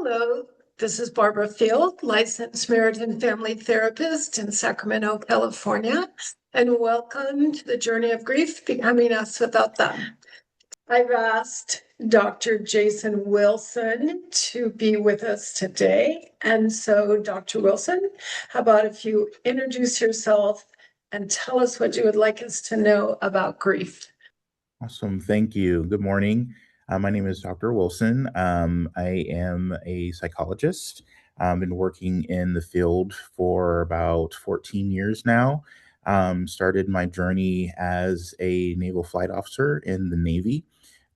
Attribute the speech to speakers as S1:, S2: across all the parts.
S1: Hello, this is Barbara Field, licensed marriage and family therapist in Sacramento, California, and welcome to the journey of grief, becoming us without them. I've asked Dr. Jason Wilson to be with us today. And so, Dr. Wilson, how about if you introduce yourself and tell us what you would like us to know about grief?
S2: Awesome. Thank you. Good morning. My name is Dr. Wilson. I am a psychologist. I've been working in the field for about 14 years now. Started my journey as a Naval Flight Officer in the Navy.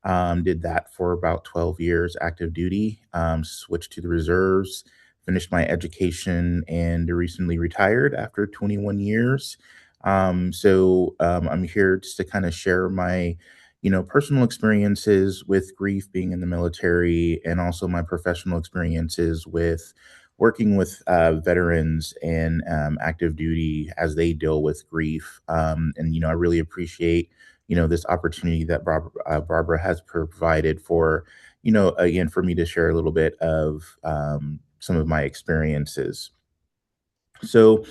S2: Did that for about 12 years active duty. Switched to the reserves, finished my education, and recently retired after 21 years. I'm here just to kind of share my personal experiences with grief being in the military, and also my professional experiences with working with veterans and active duty as they deal with grief. I really appreciate this opportunity that Barbara has provided for again for me to share a little bit of some of my experiences. So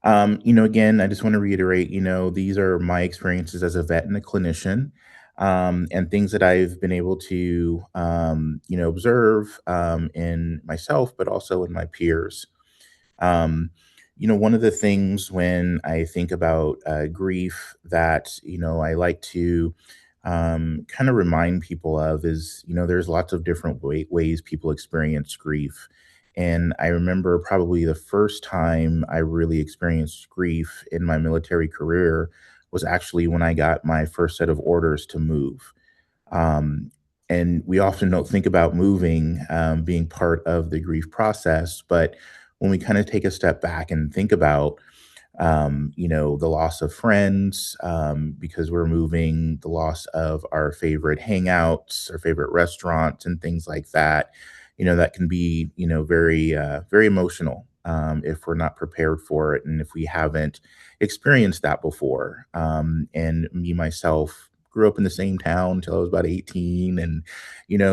S2: again, I just want to reiterate, these are my experiences as a vet and a clinician, and things that I've been able to, observe in myself, but also in my peers. Um, One of the things when I think about grief that, I like to kind of remind people of is, there's lots of different ways people experience grief. And I remember probably the first time I really experienced grief in my military career was actually when I got my first set of orders to move. Um, and we often don't think about moving being part of the grief process, but when we kind of take a step back and think about, the loss of friends because we're moving, the loss of our favorite hangouts, our favorite restaurants, and things like that, that can be, very emotional if we're not prepared for it and if we haven't experienced that before. And me, myself, grew up in the same town until I was about 18. And,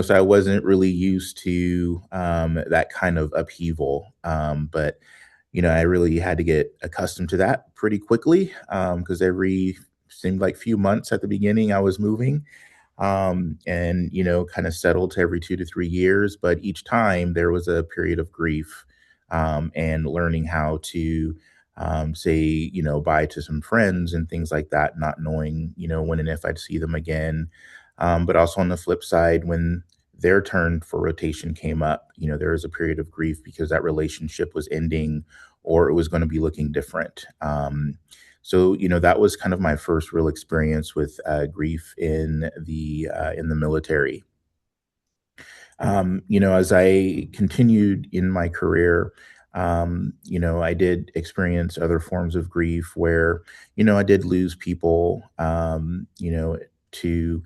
S2: so I wasn't really used to that kind of upheaval. But I really had to get accustomed to that pretty quickly because every seemed like few months at the beginning I was moving and kind of settled to every 2 to 3 years. But each time there was a period of grief and learning how to say bye to some friends and things like that, not knowing when and if I'd see them again. But also on the flip side, when their turn for rotation came up, there was a period of grief because that relationship was ending or it was going to be looking different. That was kind of my first real experience with grief in the military. As I continued in my career, I did experience other forms of grief where, I did lose people, to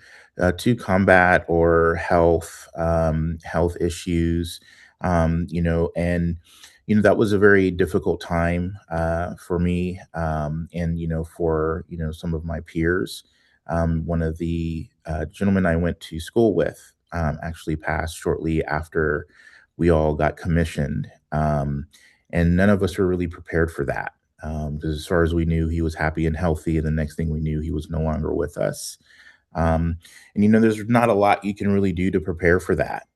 S2: combat or health issues, and that was a very difficult time for me, and for some of my peers. One of the gentlemen I went to school with actually passed shortly after we all got commissioned. And none of us were really prepared for that. Because as far as we knew, he was happy and healthy. And the next thing we knew, he was no longer with us. And, there's not a lot you can really do to prepare for that,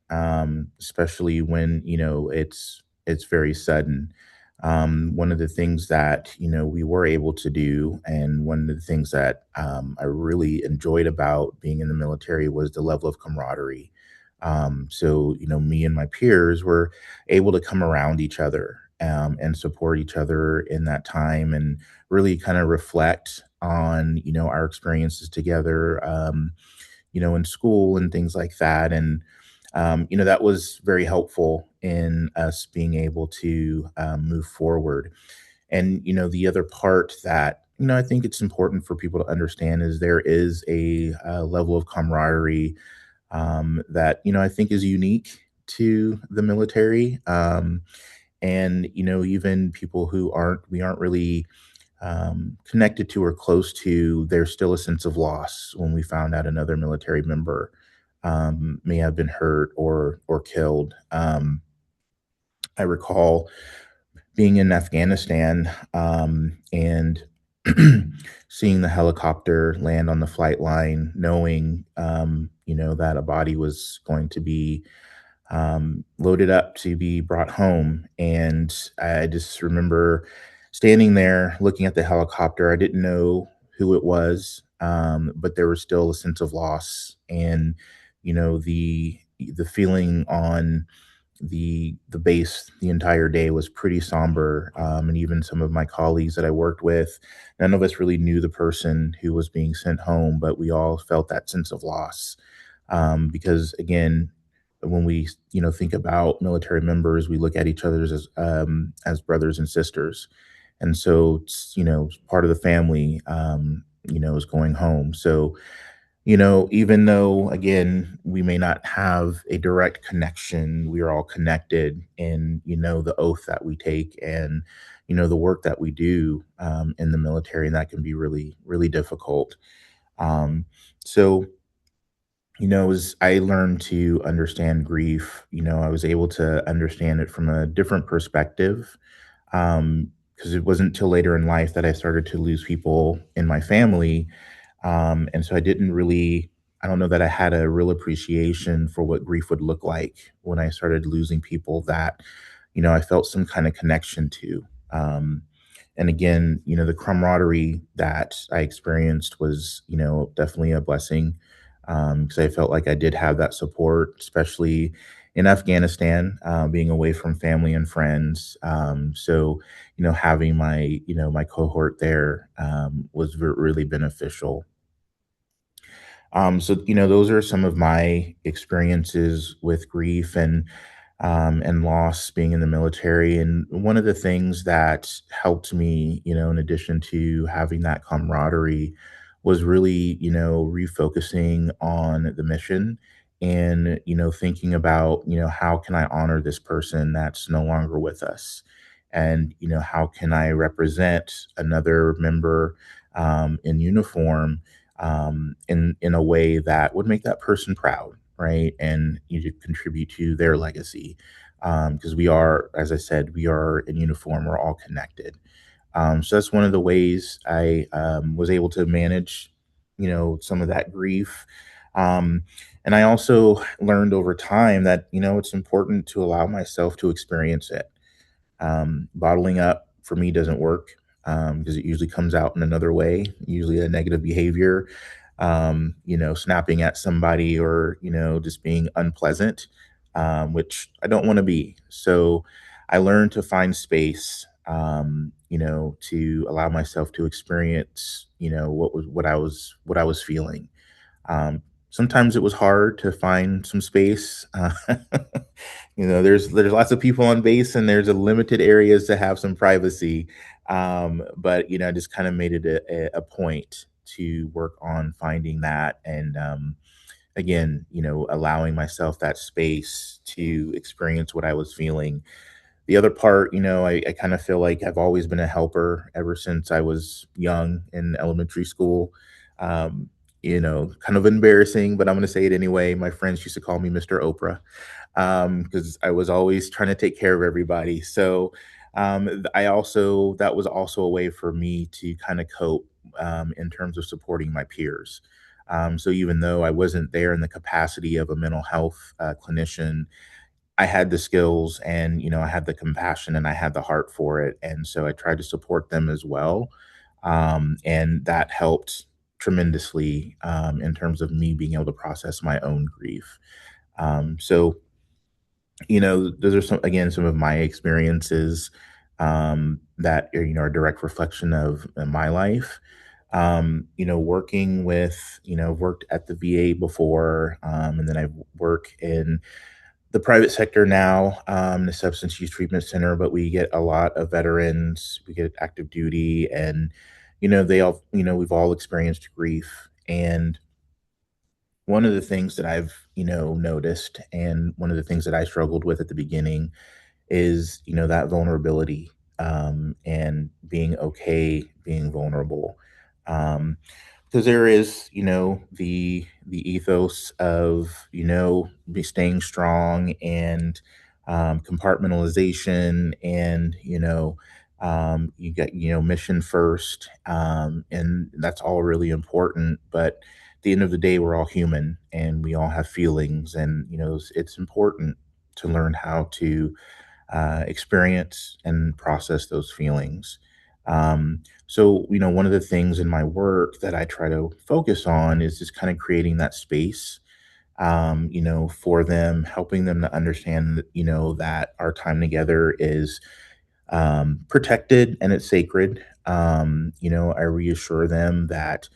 S2: especially when, it's very sudden. One of the things that we were able to do, and one of the things that I really enjoyed about being in the military was the level of camaraderie. Me and my peers were able to come around each other and support each other in that time, and really kind of reflect on our experiences together, in school and things like that. And that was very helpful in us being able to move forward. And, the other part that, I think it's important for people to understand is there is a level of camaraderie that, I think is unique to the military. And, even people who we aren't really connected to or close to, there's still a sense of loss when we found out another military member may have been hurt or killed. I recall being in Afghanistan, and seeing the helicopter land on the flight line, knowing, that a body was going to be loaded up to be brought home. And I just remember standing there looking at the helicopter. I didn't know who it was, but there was still a sense of loss, and the feeling on the base the entire day was pretty somber. And even some of my colleagues that I worked with, none of us really knew the person who was being sent home, but we all felt that sense of loss. Because again, when we think about military members, we look at each other as brothers and sisters, and so part of the family is going home. So even though, again, we may not have a direct connection, we are all connected in, the oath that we take, and, the work that we do in the military. And that can be really, really difficult. So, as I learned to understand grief, I was able to understand it from a different perspective. Because it wasn't till later in life that I started to lose people in my family, and so I don't know that I had a real appreciation for what grief would look like when I started losing people that, I felt some kind of connection to. And again, the camaraderie that I experienced was, definitely a blessing, because I felt like I did have that support, especially in Afghanistan, being away from family and friends. So, having my cohort there was really beneficial. So those are some of my experiences with grief and loss being in the military. And one of the things that helped me, in addition to having that camaraderie, was really, refocusing on the mission, and thinking about, how can I honor this person that's no longer with us, and how can I represent another member in uniform, in a way that would make that person proud, right? And you contribute to their legacy. Because we are, as I said, we are in uniform, we're all connected. So that's one of the ways I was able to manage, some of that grief. Um, and I also learned over time that, it's important to allow myself to experience it. Bottling up for me doesn't work, because it usually comes out in another way, usually a negative behavior, snapping at somebody, or, just being unpleasant, which I don't want to be. So I learned to find space, to allow myself to experience, what I was feeling. Sometimes it was hard to find some space. There's lots of people on base, and there's a limited areas to have some privacy. But I just kind of made it a point to work on finding that, and again, allowing myself that space to experience what I was feeling. The other part, I kind of feel like I've always been a helper ever since I was young in elementary school. Kind of embarrassing, but I'm going to say it anyway. My friends used to call me Mr. Oprah, because I was always trying to take care of everybody. So that was also a way for me to kind of cope, in terms of supporting my peers. So even though I wasn't there in the capacity of a mental health clinician, I had the skills, and I had the compassion, and I had the heart for it, and so I tried to support them as well, and that helped tremendously, in terms of me being able to process my own grief. So those are some of my experiences, that are, a direct reflection of my life. Working with, I've worked at the VA before, and then I work in the private sector now, the substance use treatment center, but we get a lot of veterans, we get active duty, and, we've all experienced grief. And one of the things that I've, noticed, and one of the things that I struggled with at the beginning, is, that vulnerability, and being okay being vulnerable. Because there is, the ethos of, be staying strong, and compartmentalization, and you get mission first, and that's all really important. But at the end of the day, we're all human and we all have feelings, and it's important to learn how to experience and process those feelings. So, one of the things in my work that I try to focus on is just kind of creating that space, for them, helping them to understand, that our time together is protected and it's sacred. I reassure them that,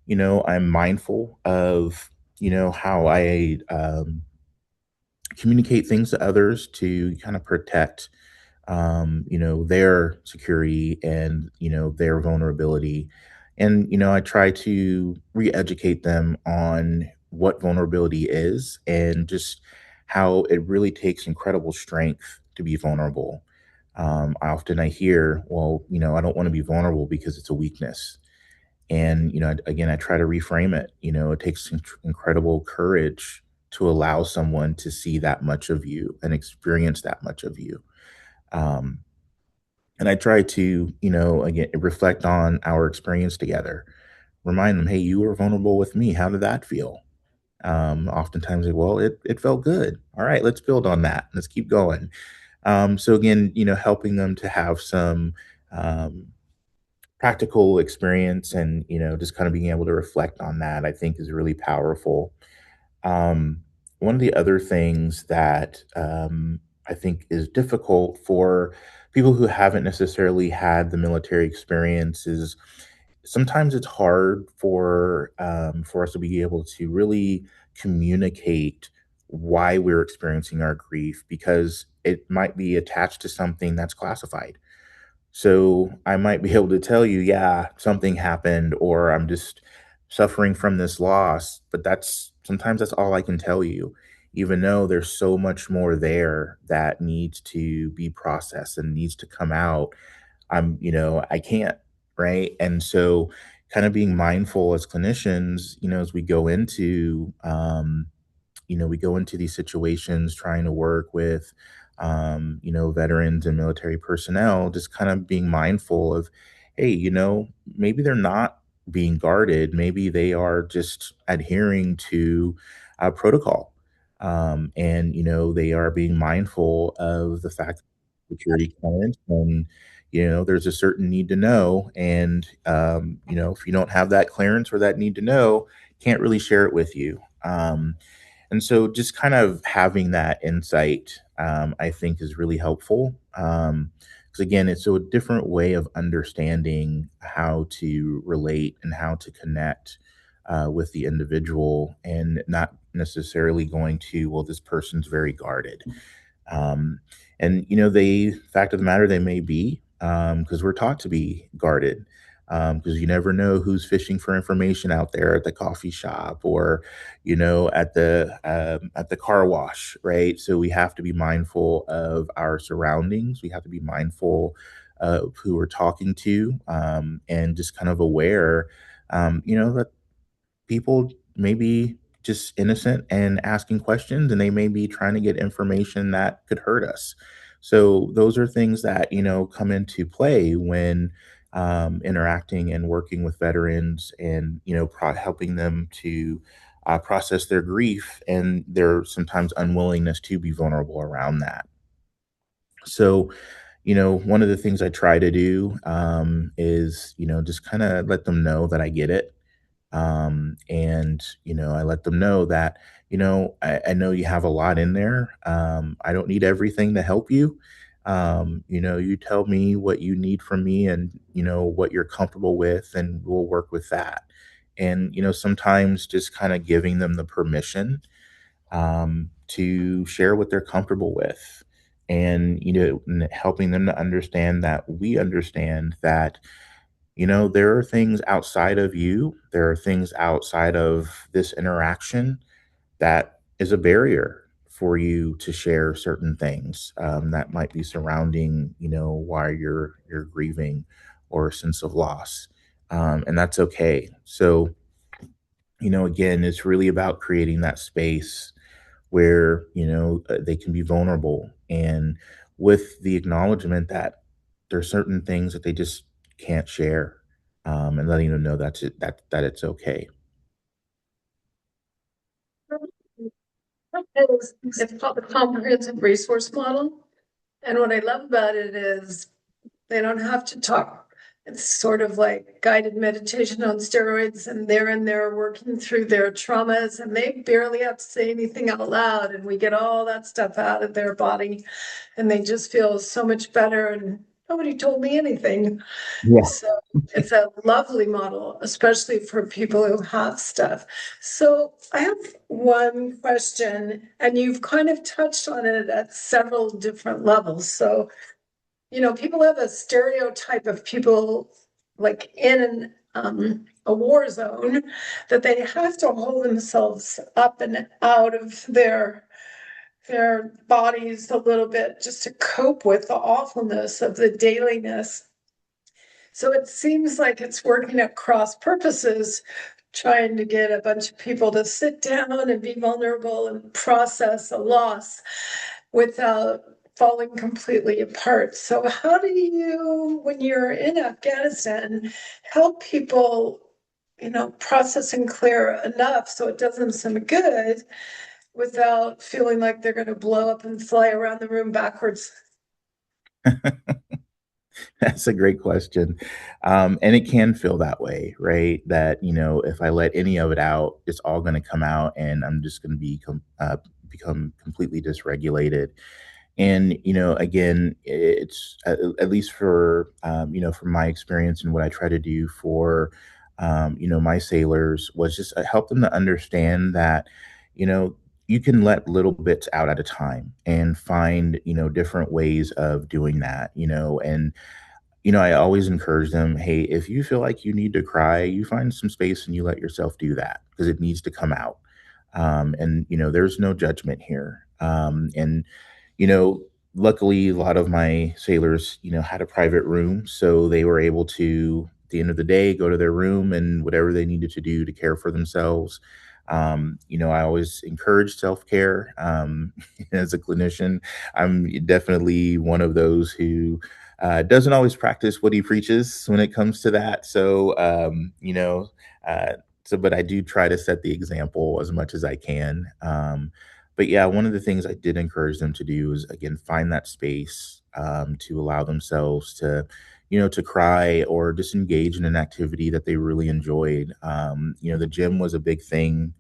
S2: I'm mindful of, how I communicate things to others to kind of protect their security and, their vulnerability. And, I try to re-educate them on what vulnerability is and just how it really takes incredible strength to be vulnerable. I hear, well, I don't want to be vulnerable because it's a weakness. And, again, I try to reframe it. It takes incredible courage to allow someone to see that much of you and experience that much of you. Um, and I try to, again, reflect on our experience together. Remind them, hey, you were vulnerable with me. How did that feel? Oftentimes, well, it felt good. All right, let's build on that. Let's keep going. So again, helping them to have some um, practical experience, and just kind of being able to reflect on that, I think, is really powerful. Um, One of the other things that I think is difficult for people who haven't necessarily had the military experience is sometimes it's hard for us to be able to really communicate why we're experiencing our grief, because it might be attached to something that's classified. So I might be able to tell you, yeah, something happened, or I'm just suffering from this loss, but that's all I can tell you, even though there's so much more there that needs to be processed and needs to come out. I can't, right? And so kind of being mindful as clinicians, as we go into these situations trying to work with veterans and military personnel, just kind of being mindful of, hey, maybe they're not being guarded, maybe they are just adhering to protocol, and they are being mindful of the fact that security clearance, and there's a certain need to know, and if you don't have that clearance or that need to know, can't really share it with you. And so just kind of having that insight, I think, is really helpful. Because again, it's a different way of understanding how to relate and how to connect with the individual, and not necessarily going to, well, this person's very guarded. Um, and the fact of the matter, they may be, because we're taught to be guarded. Because you never know who's fishing for information out there at the coffee shop, or at the car wash, right? So we have to be mindful of our surroundings. We have to be mindful of who we're talking to, and just kind of aware, that people may be just innocent and asking questions, and they may be trying to get information that could hurt us. So those are things that come into play when interacting and working with veterans, and helping them to process their grief and their sometimes unwillingness to be vulnerable around that. So one of the things I try to do, is just kind of let them know that I get it, and I let them know that I know you have a lot in there. I don't need everything to help you. You tell me what you need from me, and what you're comfortable with, and we'll work with that. And sometimes just kind of giving them the permission to share what they're comfortable with, and helping them to understand that we understand that there are things outside of you, there are things outside of this interaction that is a barrier for you to share certain things, that might be surrounding, why you're grieving, or a sense of loss, and that's okay. So again, it's really about creating that space where, they can be vulnerable, and with the acknowledgement that there's certain things that they just can't share, and letting them know that's it, that it's okay.
S1: It's called the comprehensive resource model. And what I love about it is they don't have to talk. It's sort of like guided meditation on steroids, and they're in there working through their traumas, and they barely have to say anything out loud. And we get all that stuff out of their body, and they just feel so much better. And nobody told me anything.
S2: Yeah.
S1: So it's a lovely model, especially for people who have stuff. So I have one question, and you've kind of touched on it at several different levels. So people have a stereotype of people like in a war zone, that they have to hold themselves up and out of their bodies a little bit just to cope with the awfulness of the dailiness. So it seems like it's working at cross purposes, trying to get a bunch of people to sit down and be vulnerable and process a loss without falling completely apart. So how do you, when you're in Afghanistan, help people, process and clear enough so it does them some good without feeling like they're going to blow up and fly around the room backwards?
S2: That's a great question. And it can feel that way, right? That, if I let any of it out, it's all going to come out and I'm just going to become completely dysregulated. And, again, it's at least for, from my experience and what I try to do for, my sailors was just help them to understand that, you know, you can let little bits out at a time and find, different ways of doing that, and I always encourage them, hey, if you feel like you need to cry, you find some space and you let yourself do that because it needs to come out. And, there's no judgment here. And, you know, luckily, a lot of my sailors, had a private room. So they were able to, at the end of the day, go to their room and whatever they needed to do to care for themselves. I always encourage self care. As a clinician, I'm definitely one of those who doesn't always practice what he preaches when it comes to that. So, but I do try to set the example as much as I can. But yeah, one of the things I did encourage them to do is again find that space to allow themselves to, to cry or disengage in an activity that they really enjoyed. The gym was a big thing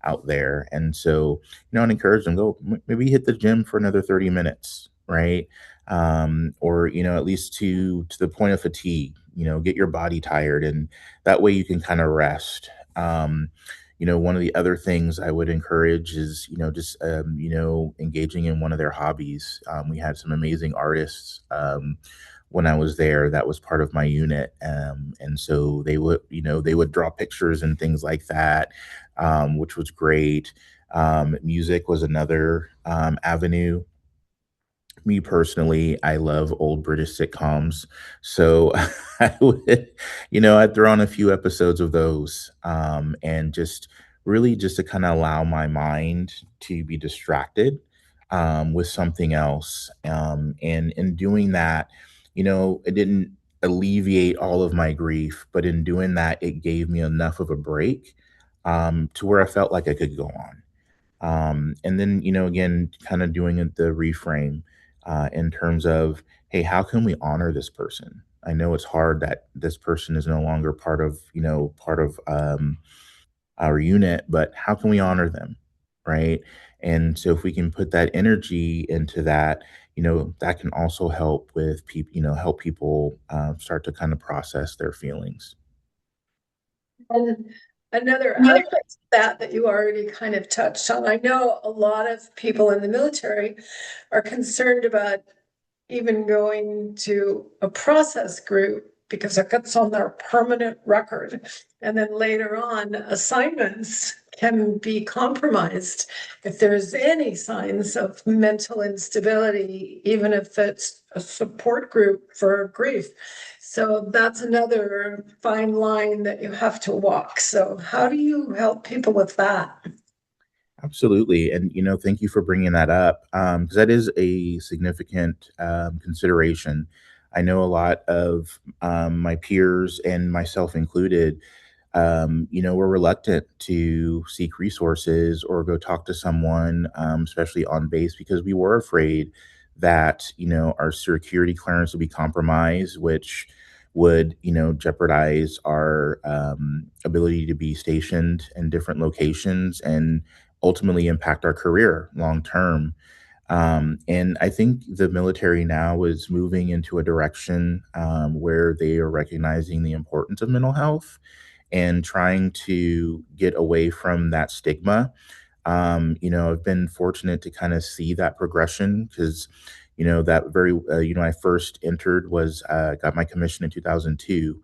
S2: out there, and so I'd encourage them go maybe hit the gym for another 30 minutes, right? Or at least to the point of fatigue. Get your body tired, and that way you can kind of rest. One of the other things I would encourage is, just, engaging in one of their hobbies. We had some amazing artists when I was there that was part of my unit. And so they would draw pictures and things like that, which was great. Music was another avenue. Me personally, I love old British sitcoms. So I would, I'd throw on a few episodes of those, and just really just to kind of allow my mind to be distracted with something else. And in doing that, it didn't alleviate all of my grief, but in doing that, it gave me enough of a break to where I felt like I could go on. And then, again, kind of doing the reframe in terms of, hey, how can we honor this person? I know it's hard that this person is no longer part of our unit, but how can we honor them, right? And so if we can put that energy into that, that can also help with people, help people start to kind of process their feelings.
S1: And another aspect of that you already kind of touched on, I know a lot of people in the military are concerned about even going to a process group because it gets on their permanent record. And then later on, assignments can be compromised if there's any signs of mental instability, even if it's a support group for grief. So that's another fine line that you have to walk. So how do you help people with that?
S2: Absolutely. And, thank you for bringing that up, because that is a significant consideration. I know a lot of my peers and myself included, were reluctant to seek resources or go talk to someone, especially on base, because we were afraid that, our security clearance would be compromised, which would, jeopardize our ability to be stationed in different locations and ultimately impact our career long term. And I think the military now is moving into a direction where they are recognizing the importance of mental health and trying to get away from that stigma. I've been fortunate to kind of see that progression because, that very, I first entered was got my commission in 2002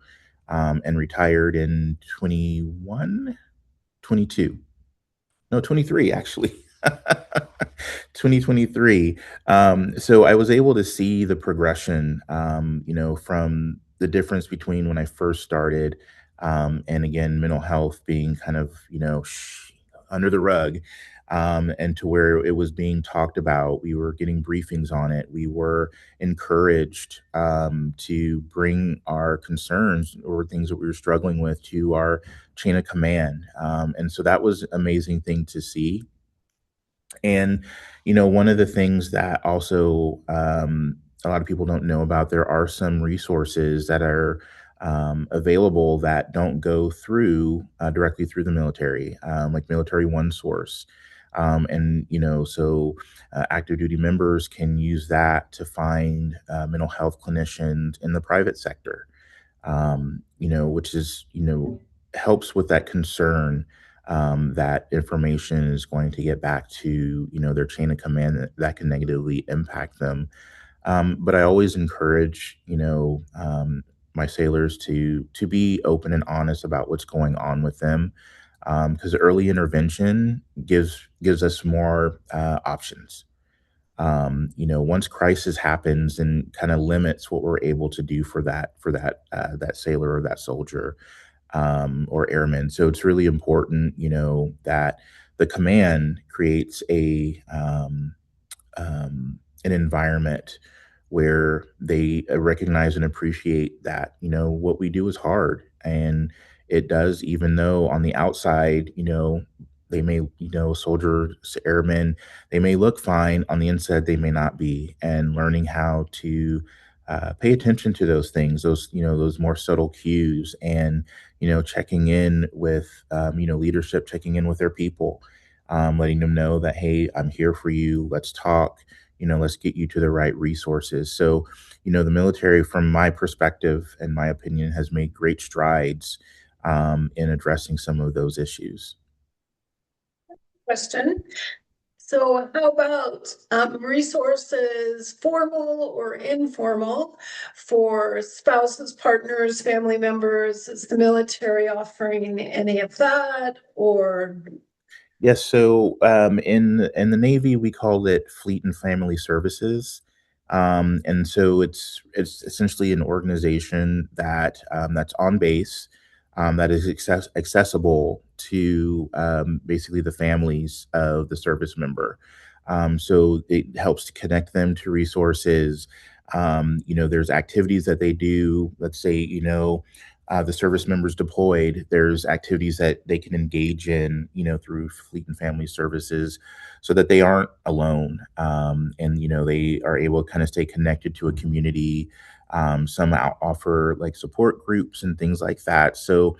S2: and retired in 22. No, 23 actually. 2023. So I was able to see the progression, from the difference between when I first started, and again, mental health being kind of, under the rug, and to where it was being talked about. We were getting briefings on it. We were encouraged to bring our concerns or things that we were struggling with to our chain of command. And so that was an amazing thing to see. And, one of the things that also a lot of people don't know about, there are some resources that are available that don't go through directly through the military, like Military One Source. And, so active duty members can use that to find mental health clinicians in the private sector, which is, helps with that concern that information is going to get back to, their chain of command that can negatively impact them. But I always encourage, my sailors to be open and honest about what's going on with them, because early intervention gives us more options. Once crisis happens and kind of limits what we're able to do for that sailor or that soldier, or airman. So it's really important, that the command creates an environment where they recognize and appreciate that, what we do is hard, and it does, even though on the outside, they may, soldiers, airmen, they may look fine on the inside, they may not be. And learning how to pay attention to those things, those more subtle cues, and checking in with leadership, checking in with their people, letting them know that, hey, I'm here for you, let's talk, let's get you to the right resources. So, the military, from my perspective and my opinion, has made great strides in addressing some of those issues.
S1: Question. So how about resources, formal or informal, for spouses, partners, family members? Is the military offering any of that, or?
S2: Yes, so in the Navy, we call it Fleet and Family Services, and so it's essentially an organization that that's on base, that is accessible to basically the families of the service member. So it helps to connect them to resources. There's activities that they do. Let's say, the service members deployed, there's activities that they can engage in, through Fleet and Family Services, so that they aren't alone. And, they are able to kind of stay connected to a community. Some offer like support groups and things like that. So,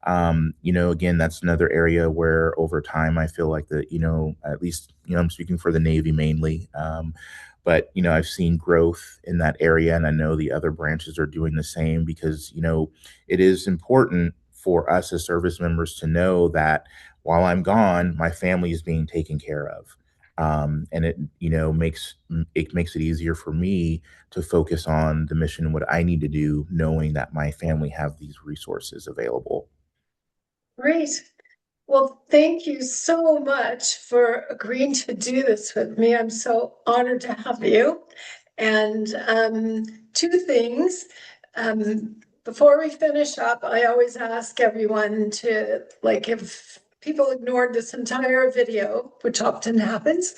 S2: again, that's another area where over time, I feel like that, at least, I'm speaking for the Navy mainly. But, I've seen growth in that area, and I know the other branches are doing the same because, it is important for us as service members to know that while I'm gone, my family is being taken care of. And it, makes it easier for me to focus on the mission and what I need to do, knowing that my family have these resources available.
S1: Great. Well, thank you so much for agreeing to do this with me. I'm so honored to have you. And two things. Before we finish up, I always ask everyone to, like, if people ignored this entire video, which often happens.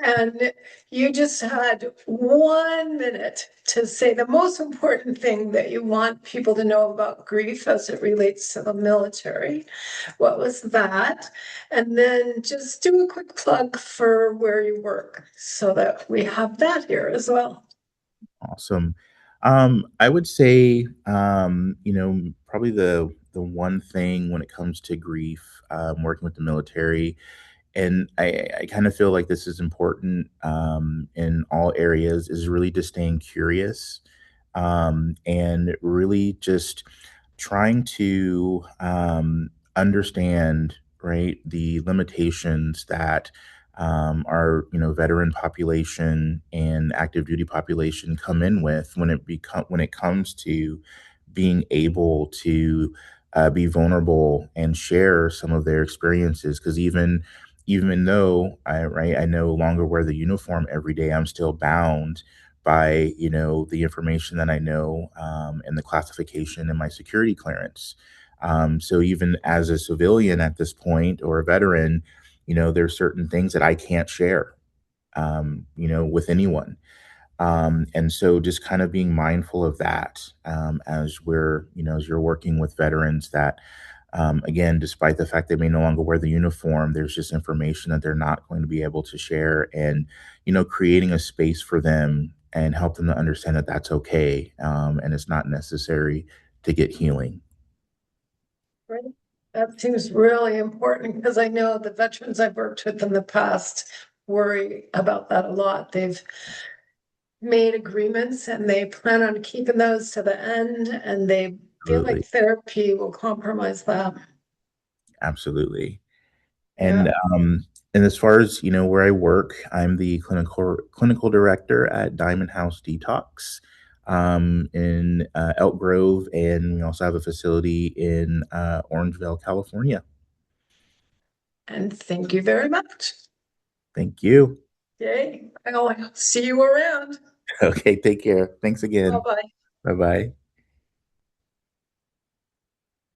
S1: And you just had 1 minute to say the most important thing that you want people to know about grief as it relates to the military. What was that? And then just do a quick plug for where you work so that we have that here as well.
S2: Awesome. I would say, probably the one thing when it comes to grief, working with the military, and I kind of feel like this is important in all areas, is really just staying curious and really just trying to understand, right, the limitations that our veteran population and active duty population come in with when it comes to being able to be vulnerable and share some of their experiences. Because even though I no longer wear the uniform every day, I'm still bound by the information that I know and the classification in my security clearance. So even as a civilian at this point or a veteran, there's certain things that I can't share, with anyone. And so just kind of being mindful of that as you're working with veterans that, again, despite the fact they may no longer wear the uniform, there's just information that they're not going to be able to share, and, creating a space for them and help them to understand that that's okay. And it's not necessary to get healing.
S1: Right. That seems really important because I know the veterans I've worked with in the past worry about that a lot. They've made agreements and they plan on keeping those to the end, and they feel like
S2: Absolutely.
S1: therapy will compromise that.
S2: Absolutely. And
S1: Yeah.
S2: and as far as where I work, I'm the clinical director at Diamond House Detox in Elk Grove, and we also have a facility in Orangevale, California.
S1: And thank you very much.
S2: Thank you.
S1: Yay. I'll see you around.
S2: Okay, take care. Thanks
S1: Bye
S2: again.
S1: bye.
S2: Bye bye.